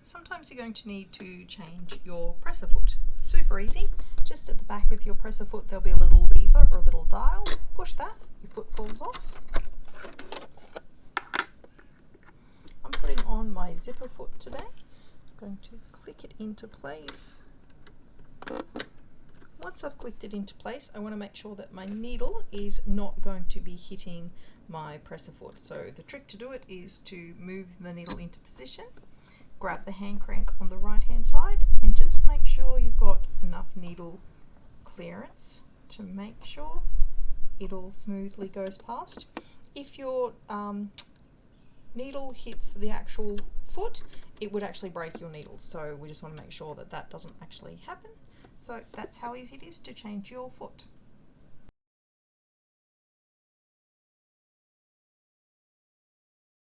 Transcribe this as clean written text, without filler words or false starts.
sometimes you're going to need to change your presser foot. Super easy. Just at the back of your presser foot there'll be a little lever or a little dial. Push that, your foot falls off. I'm putting on my zipper foot today. I'm going to click it into place. Once I've clicked it into place, I want to make sure that my needle is not going to be hitting my presser foot. So the trick to do it is to move the needle into position, grab the hand crank on the right hand side, and just make sure you've got enough needle clearance to make sure it all smoothly goes past. If your needle hits the actual foot, it would actually break your needle. So we just want to make sure that that doesn't actually happen. So that's how easy it is to change your foot.